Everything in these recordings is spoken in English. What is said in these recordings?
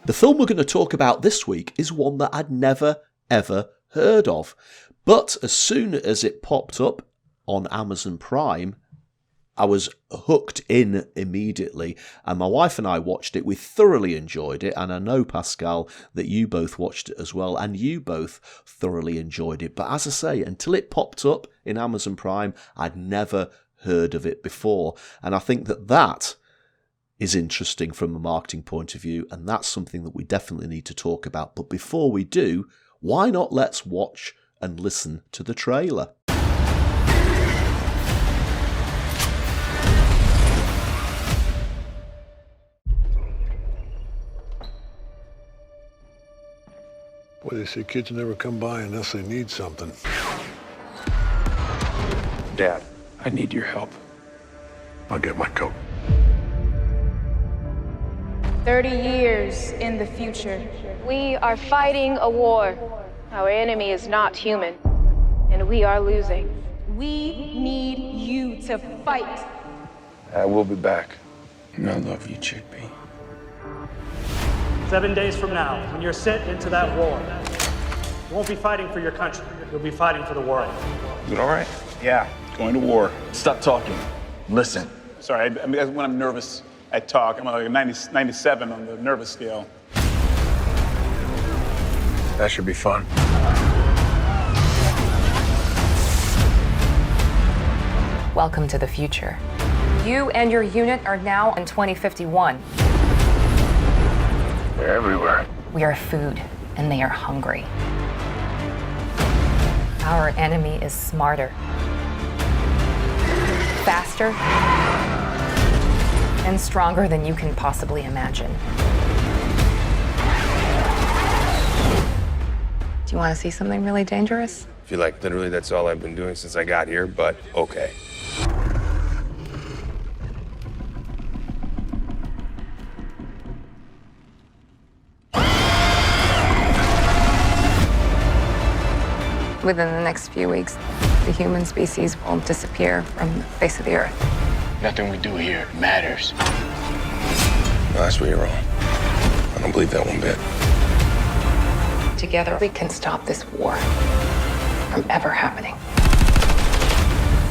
The film we're going to talk about this week is one that I'd never, ever heard of. But as soon as it popped up on Amazon Prime, I was hooked in immediately, and my wife and I watched it. We thoroughly enjoyed it, and I know, Pascal, that you both watched it as well, and you both thoroughly enjoyed it. But as I say, until it popped up in Amazon Prime, I'd never heard of it before, and I think that is interesting from a marketing point of view, and that's something that we definitely need to talk about. But before we do, why not let's watch and listen to the trailer? Boy, they say kids never come by unless they need something. Dad, I need your help. I'll get my coat. 30 years in the future. We are fighting a war. Our enemy is not human, and we are losing. We need you to fight. I will be back. And I love you, Chickpea. 7 days from now, when you're sent into that war, you won't be fighting for your country. You'll be fighting for the world. Is it all right? Yeah, going to war. Stop talking. Listen. Sorry, I mean, when I'm nervous, I talk. I'm like a 97 on the nervous scale. That should be fun. Welcome to the future. You and your unit are now in 2051. They're everywhere. We are food, and they are hungry. Our enemy is smarter, faster, and stronger than you can possibly imagine. Do you want to see something really dangerous? I feel like literally that's all I've been doing since I got here, but okay. Within the next few weeks, the human species will disappear from the face of the earth. Nothing we do here matters. No, that's where you're wrong. I don't believe that one bit. Together, we can stop this war from ever happening.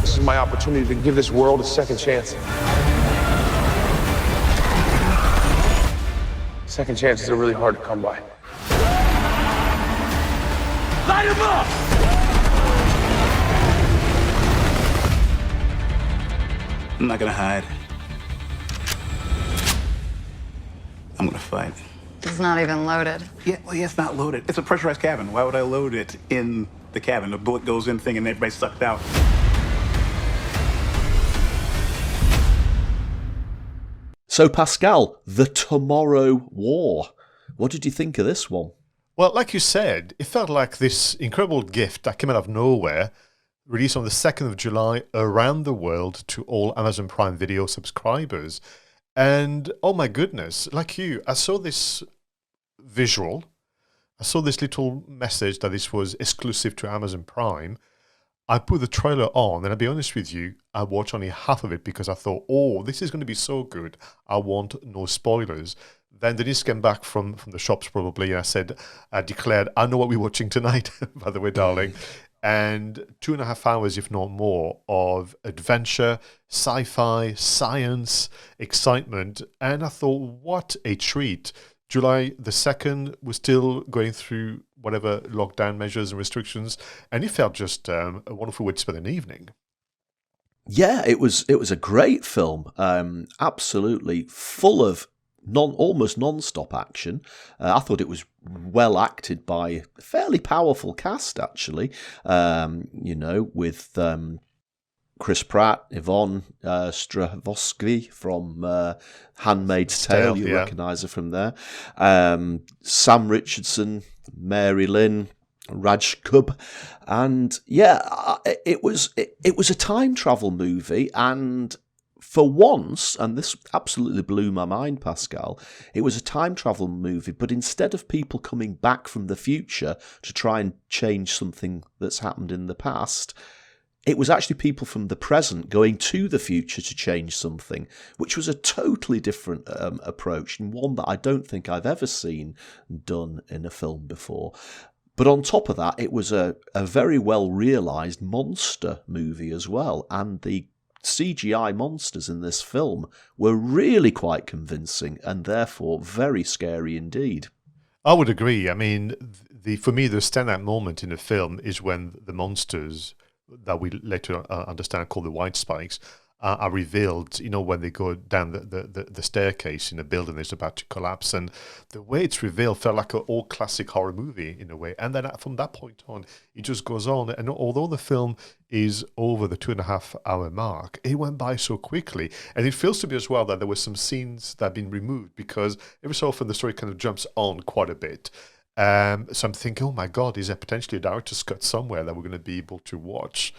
This is my opportunity to give this world a second chance. Second chances are really hard to come by. Light him up! I'm not gonna hide. I'm gonna fight. It's not even loaded. Yeah, well, yeah, it's not loaded. It's a pressurized cabin. Why would I load it in the cabin? The bullet goes in thing and everybody's sucked out. So, Pascal, the Tomorrow War. What did you think of this one? Well, like you said, it felt like this incredible gift that came out of nowhere, released on the 2nd of July around the world to all Amazon Prime Video subscribers. And, oh my goodness, like you, I saw this visual, I saw this little message that this was exclusive to Amazon Prime. I put the trailer on, and I'll be honest with you, I watched only half of it because I thought, oh, this is going to be so good. I want no spoilers. Then Denise came back from the shops probably, and I declared, I know what we're watching tonight, by the way, darling. And 2.5 hours, if not more, of adventure, sci-fi, science, excitement. And I thought, what a treat. July the 2nd, we're still going through whatever lockdown measures and restrictions. And it felt just a wonderful way to spend an evening. Yeah, it was a great film. Absolutely full of almost non-stop action. I thought it was well acted by a fairly powerful cast, actually. With Chris Pratt, Yvonne Strahovski from Handmaid's Tale. You recognise her from there. Sam Richardson, Mary Lynn, Raj Kub, and yeah, it was a time travel movie, and for once, and this absolutely blew my mind, Pascal, it was a time travel movie, but instead of people coming back from the future to try and change something that's happened in the past, it was actually people from the present going to the future to change something, which was a totally different approach, and one that I don't think I've ever seen done in a film before. But on top of that, it was a very well realised monster movie as well, and the CGI monsters in this film were really quite convincing and therefore very scary indeed. I would agree. I mean, for me, the standout moment in the film is when the monsters that we later understand called the White Spikes are revealed, when they go down the staircase in a building that's about to collapse. And the way it's revealed felt like an old classic horror movie in a way. And then from that point on, it just goes on. And although the film is over the 2.5-hour mark, it went by so quickly. And it feels to me as well that there were some scenes that have been removed because every so often the story kind of jumps on quite a bit. So I'm thinking, oh my God, is there potentially a director's cut somewhere that we're going to be able to watch?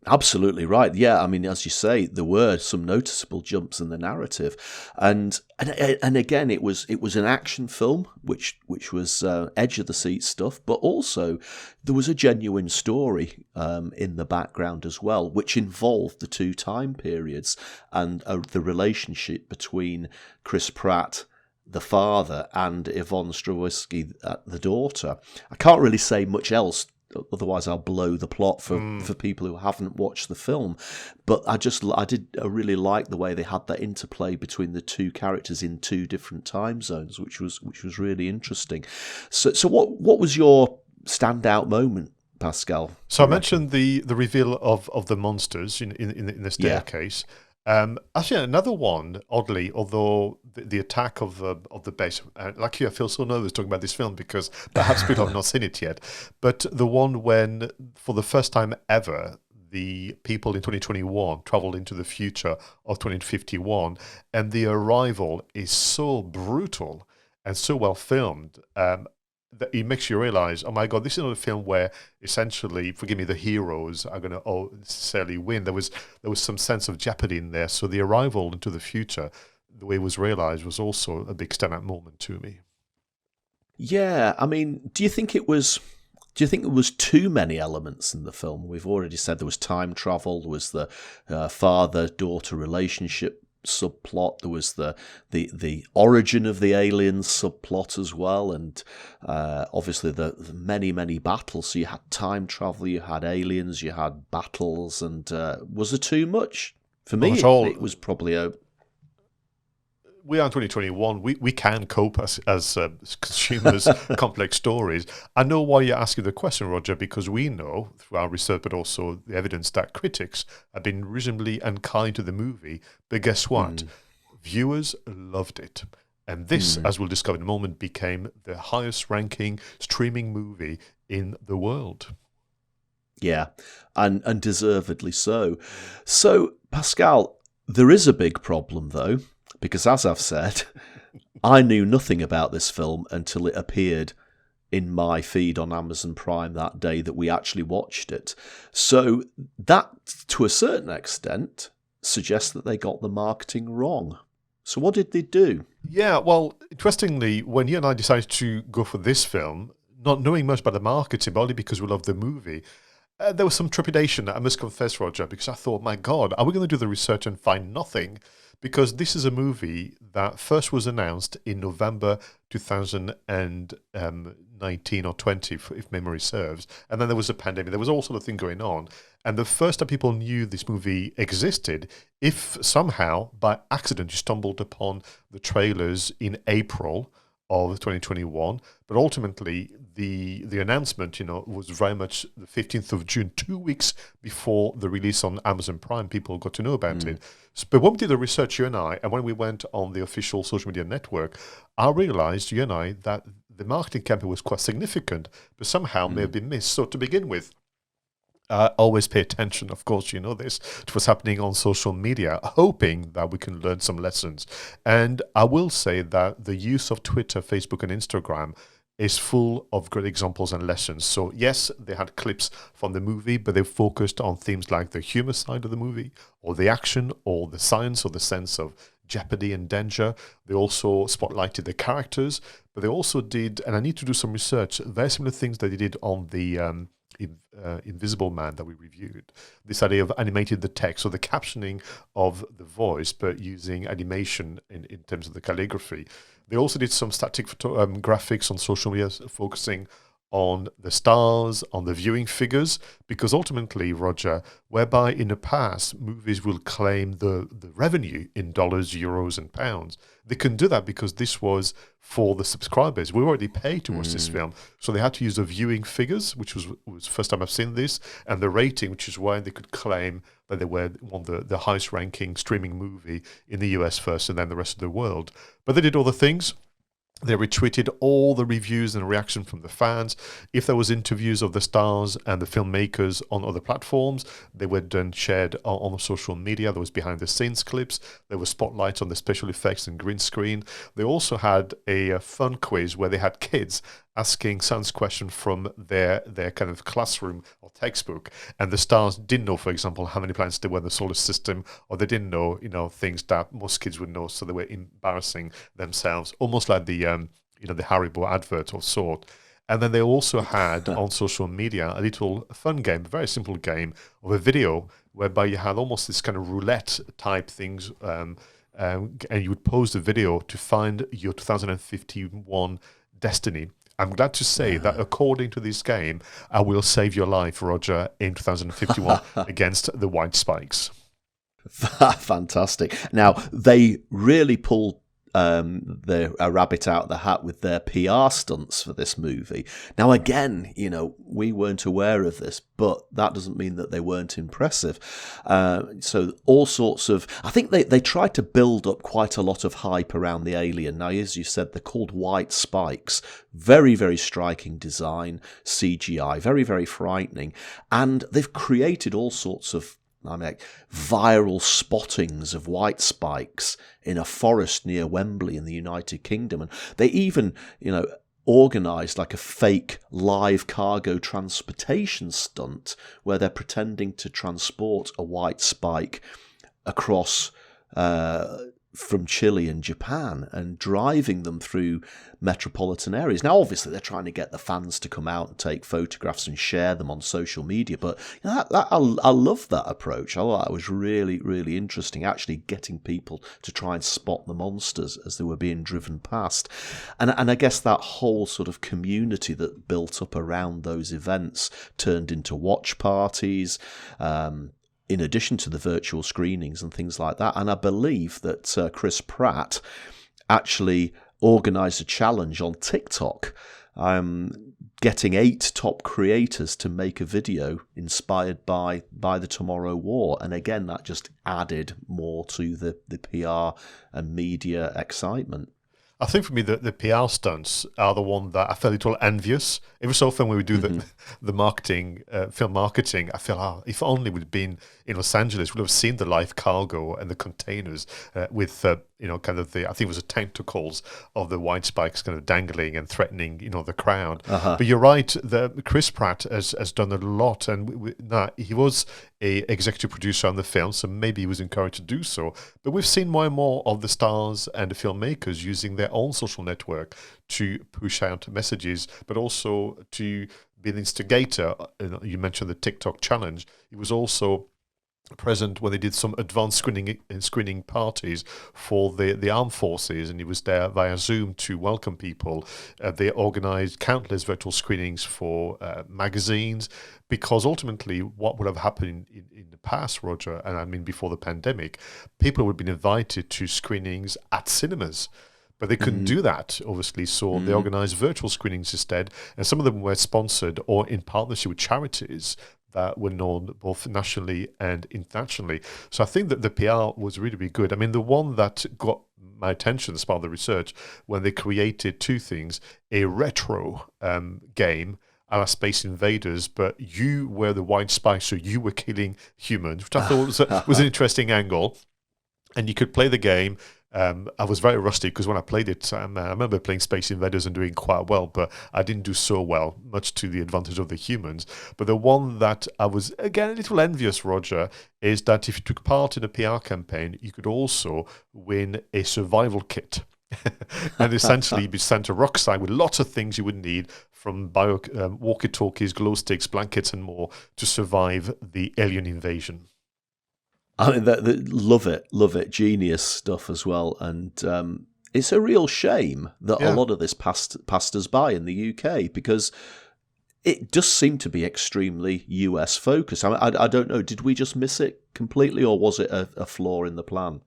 Absolutely right. Yeah, I mean, as you say, there were some noticeable jumps in the narrative, and again, it was an action film, which was edge of the seat stuff, but also there was a genuine story in the background as well, which involved the two time periods and the relationship between Chris Pratt, the father, and Yvonne Strahovski, the daughter. I can't really say much else. Otherwise, I'll blow the plot for people who haven't watched the film. But I really like the way they had that interplay between the two characters in two different time zones, which was really interesting. So what was your standout moment, Pascal? So I mentioned the reveal of the monsters in the staircase. Yeah. Actually, another one, oddly, although the attack of the base, like you, I feel so nervous talking about this film because perhaps people have not seen it yet, but the one when, for the first time ever, the people in 2021 traveled into the future of 2051, and the arrival is so brutal and so well filmed that it makes you realize, oh my God, this is not a film where essentially, forgive me, the heroes are going to necessarily win. There was some sense of jeopardy in there. So the arrival into the future, the way it was realized, was also a big standout moment to me. Yeah, I mean, do you think it was too many elements in the film? We've already said there was time travel, there was the father-daughter relationship subplot, there was the origin of the aliens subplot as well, and obviously the many battles. So you had time travel, you had aliens, you had battles, and was there too much? For me, it was probably we are in 2021. We can cope as consumers complex stories. I know why you're asking the question, Roger, because we know through our research, but also the evidence, that critics have been reasonably unkind to the movie. But guess what? Viewers loved it. And this, as we'll discover in a moment, became the highest ranking streaming movie in the world. Yeah, and deservedly so. So, Pascal, there is a big problem, though, because as I've said, I knew nothing about this film until it appeared in my feed on Amazon Prime that day that we actually watched it. So that, to a certain extent, suggests that they got the marketing wrong. So what did they do? Yeah, well, interestingly, when you and I decided to go for this film, not knowing much about the marketing, but only because we love the movie, there was some trepidation, I must confess, Roger, because I thought, my God, are we going to do the research and find nothing? Because this is a movie that first was announced in November 2019 or 20, if memory serves. And then there was a pandemic. There was all sort of thing going on. And the first time people knew this movie existed, if somehow by accident you stumbled upon the trailers in April of 2021, but ultimately the announcement, was very much the 15th of June, 2 weeks before the release on Amazon Prime. People got to know about it. But when we did the research, you and I, and when we went on the official social media network, I realized, you and I, that the marketing campaign was quite significant, but somehow may have been missed. So to begin with, always pay attention, of course, you know this, to what's happening on social media, hoping that we can learn some lessons. And I will say that the use of Twitter, Facebook, and Instagram is full of great examples and lessons. So yes, they had clips from the movie, but they focused on themes like the humor side of the movie, or the action, or the science, or the sense of jeopardy and danger. They also spotlighted the characters, but they also did, and I need to do some research, very similar things that they did on the Invisible Man that we reviewed. This idea of animated the text, or the captioning of the voice, but using animation in terms of the calligraphy. They also did some static graphics on social media, focusing on the stars, on the viewing figures, because ultimately, Roger, whereby in the past movies will claim the revenue in dollars, euros, and pounds, they couldn't do that because this was for the subscribers. We already paid to watch this film, so they had to use the viewing figures, which was the first time I've seen this, and the rating, which is why they could claim that they were one of the highest ranking streaming movie in the US first, and then the rest of the world. But they did all the things. They retweeted all the reviews and reaction from the fans. If there was interviews of the stars and the filmmakers on other platforms, they were then shared on social media. There was behind the scenes clips. There were spotlights on the special effects and green screen. They also had a fun quiz where they had kids asking science questions from their kind of classroom or textbook, and the stars didn't know, for example, how many planets there were in the solar system, or they didn't know, things that most kids would know, so they were embarrassing themselves, almost like the Haribo advert of sort. And then they also had on social media a little fun game, a very simple game of a video whereby you had almost this kind of roulette type things, and you would pause the video to find your 2051 destiny. I'm glad to say that according to this game, I will save your life, Roger, in 2051 against the white spikes. Fantastic. Now, they really pulled a rabbit out of the hat with their PR stunts for this movie. Now, again, we weren't aware of this, but that doesn't mean that they weren't impressive. So all sorts of... I think they tried to build up quite a lot of hype around the alien. Now, as you said, they're called white spikes. Very, very striking design, CGI, very, very frightening. And they've created all sorts of viral spottings of white spikes in a forest near Wembley in the United Kingdom. And they even, organised like a fake live cargo transportation stunt where they're pretending to transport a white spike across from Chile and Japan and driving them through metropolitan areas. Now, obviously, they're trying to get the fans to come out and take photographs and share them on social media, but I love that approach. I thought that was really, really interesting, actually getting people to try and spot the monsters as they were being driven past. And I guess that whole sort of community that built up around those events turned into watch parties, in addition to the virtual screenings and things like that. And I believe that Chris Pratt actually organised a challenge on TikTok, getting 8 top creators to make a video inspired by the Tomorrow War. And again, that just added more to the PR and media excitement. I think for me, the PR stunts are the one that I feel a little envious. Every so often when we do the marketing, film marketing, I feel, if only we'd been in Los Angeles, we'd have seen the live cargo and the containers with, kind of I think it was the tentacles of the white spikes kind of dangling and threatening, the crowd. But you're right, Chris Pratt has done a lot, and he was a executive producer on the film, so maybe he was encouraged to do so. But we've seen more and more of the stars and the filmmakers using their own social network to push out messages, but also to be an instigator. You mentioned the TikTok challenge. He was also present when they did some advanced screening parties for the armed forces, and he was there via Zoom to welcome people. They organised countless virtual screenings for magazines, because ultimately what would have happened in the past, Roger, and I mean before the pandemic, people would have been invited to screenings at cinemas. But they couldn't do that, obviously, so they organised virtual screenings instead, and some of them were sponsored or in partnership with charities that were known both nationally and internationally. So I think that the PR was really, really good. I mean, the one that got my attention as part of the research, when they created 2 things, a retro game a la Space Invaders, but you were the white spike, so you were killing humans, which I thought was an interesting angle. And you could play the game, I was very rusty because when I played it, I remember playing Space Invaders and doing quite well, but I didn't do so well, much to the advantage of the humans. But the one that I was, again, a little envious, Roger, is that if you took part in a PR campaign, you could also win a survival kit. And essentially you'd be sent to Rockside with lots of things you would need, from walkie-talkies, glow sticks, blankets and more, to survive the alien invasion. I mean, love it, genius stuff as well. And it's a real shame that a lot of this passed us by in the UK, because it does seem to be extremely US focused. I don't know, did we just miss it completely, or was it a flaw in the plan?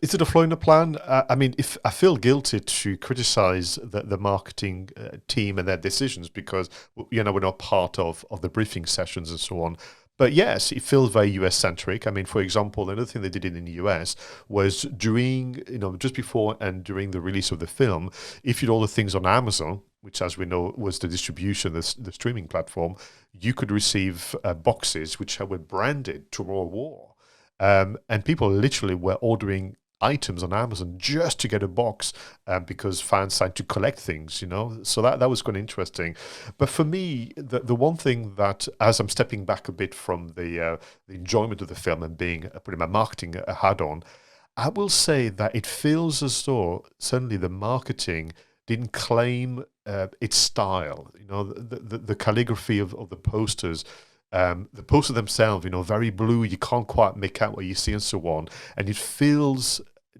Is it a flaw in the plan? I mean, if I feel guilty to criticise the marketing team and their decisions, because we're not part of the briefing sessions and so on. But yes, it feels very US-centric. I mean, for example, another thing they did in the US was during, just before and during the release of the film, if you'd order things on Amazon, which, as we know, was the distribution, the streaming platform, you could receive boxes which were branded Tomorrow War. And people literally were ordering items on Amazon just to get a box, because fans started to collect things, So that was quite interesting. But for me, the one thing that, as I'm stepping back a bit from the enjoyment of the film and putting my marketing hat on, I will say that it feels as though certainly the marketing didn't claim its style. The calligraphy of the posters. The posters themselves, very blue, you can't quite make out what you see and so on. And it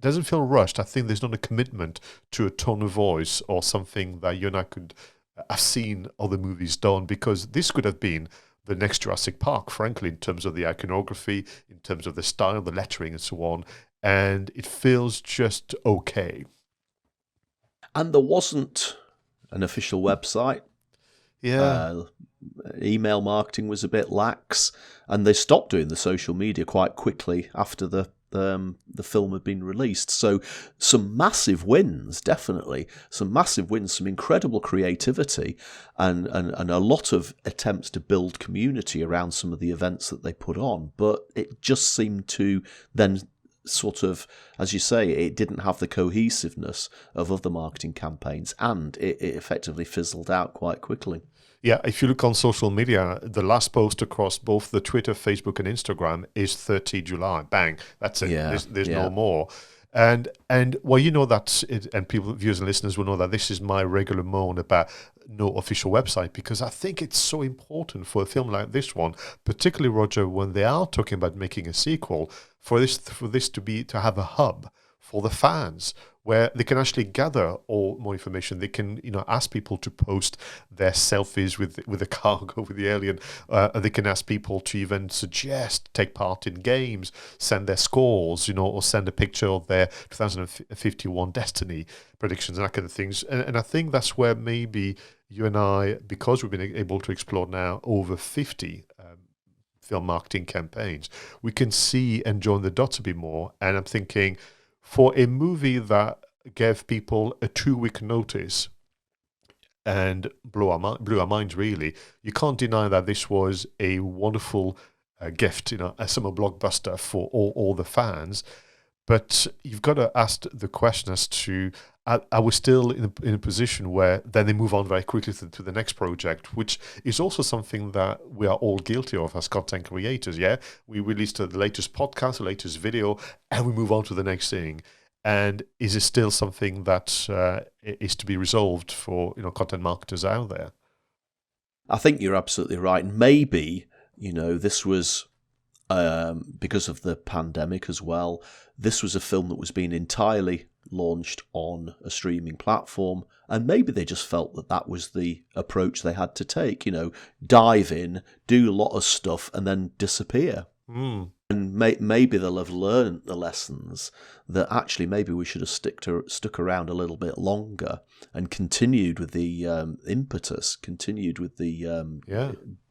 doesn't feel rushed. I think there's not a commitment to a tone of voice or something that you and I could have seen other movies done, because this could have been the next Jurassic Park, frankly, in terms of the iconography, in terms of the style, the lettering and so on. And it feels just okay. And there wasn't an official website. Yeah. Email marketing was a bit lax, and they stopped doing the social media quite quickly after the film had been released. So some massive wins, definitely. Some massive wins, some incredible creativity, and a lot of attempts to build community around some of the events that they put on. But it just seemed to then sort of, as you say, it didn't have the cohesiveness of other marketing campaigns, and it effectively fizzled out quite quickly. Yeah, if you look on social media, the last post across both the Twitter, Facebook, and Instagram is 30 July. Bang, that's it. Yeah, there's no more. And well, and people, viewers and listeners will know that this is my regular moan about no official website, because I think it's so important for a film like this one, particularly, Roger, when they are talking about making a sequel, for this to have a hub for the fans, where they can actually gather all more information. They can, ask people to post their selfies with the cargo, with the alien. They can ask people to even take part in games, send their scores, or send a picture of their 2051 Destiny predictions and that kind of things. And I think that's where maybe you and I, because we've been able to explore now over 50 film marketing campaigns, we can see and join the dots a bit more. And I'm thinking, for a movie that gave people a 2-week notice and blew our minds, really, you can't deny that this was a wonderful gift, a summer blockbuster for all the fans. But you've got to ask the question as to, are we still in a position where then they move on very quickly to the next project, which is also something that we are all guilty of as content creators, yeah? We release the latest podcast, the latest video, and we move on to the next thing. And is it still something that is to be resolved for content marketers out there? I think you're absolutely right. Maybe, this was, because of the pandemic as well, this was a film that was being entirely launched on a streaming platform, and maybe they just felt that was the approach they had to take, dive in, do a lot of stuff, and then disappear. And maybe they'll have learned the lessons that actually maybe we should have stuck around a little bit longer and continued with the impetus, continued with the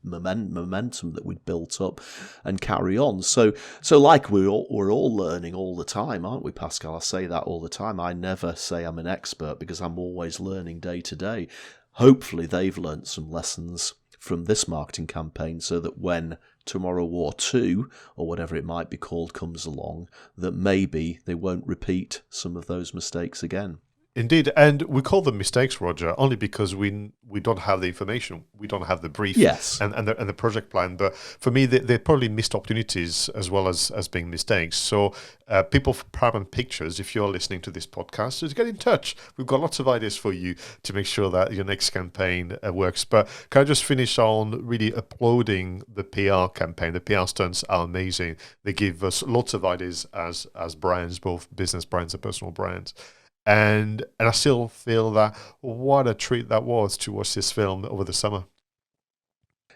momentum that we'd built up, and carry on. So like we're all learning all the time, aren't we, Pascal? I say that all the time. I never say I'm an expert because I'm always learning day to day. Hopefully they've learnt some lessons from this marketing campaign so that when Tomorrow War 2, or whatever it might be called, comes along, that maybe they won't repeat some of those mistakes again. Indeed, and we call them mistakes, Roger, only because we don't have the information, we don't have the brief, yes, and the project plan. But for me, they're probably missed opportunities as well as being mistakes. So, people from Paramount Pictures, if you're listening to this podcast, just get in touch. We've got lots of ideas for you to make sure that your next campaign works. But can I just finish on really applauding the PR campaign? The PR stunts are amazing. They give us lots of ideas as brands, both business brands and personal brands. And I still feel that what a treat that was to watch this film over the summer.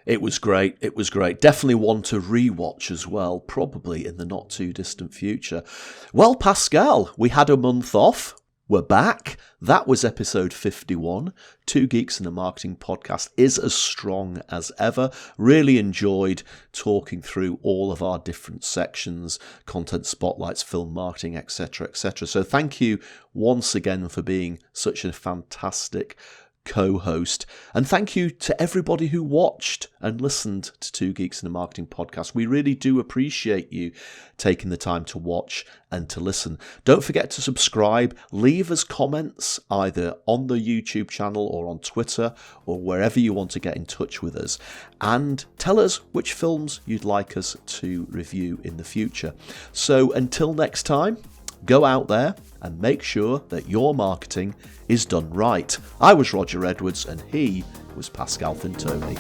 It was great. It was great. Definitely one to rewatch as well, probably in the not too distant future. Well, Pascal, we had a month off. We're back. That was episode 51. Two Geeks and a Marketing podcast is as strong as ever. Really enjoyed talking through all of our different sections, content spotlights, film marketing, etc., etc. So thank you once again for being such a fantastic co-host, and thank you to everybody who watched and listened to Two Geeks and a Marketing podcast. We really do appreciate you taking the time to watch and to listen. Don't forget to subscribe, leave us comments either on the YouTube channel or on Twitter or wherever you want to get in touch with us, and tell us which films you'd like us to review in the future. So until next time, go out there and make sure that your marketing is done right. I was Roger Edwards and he was Pascal Fintoni.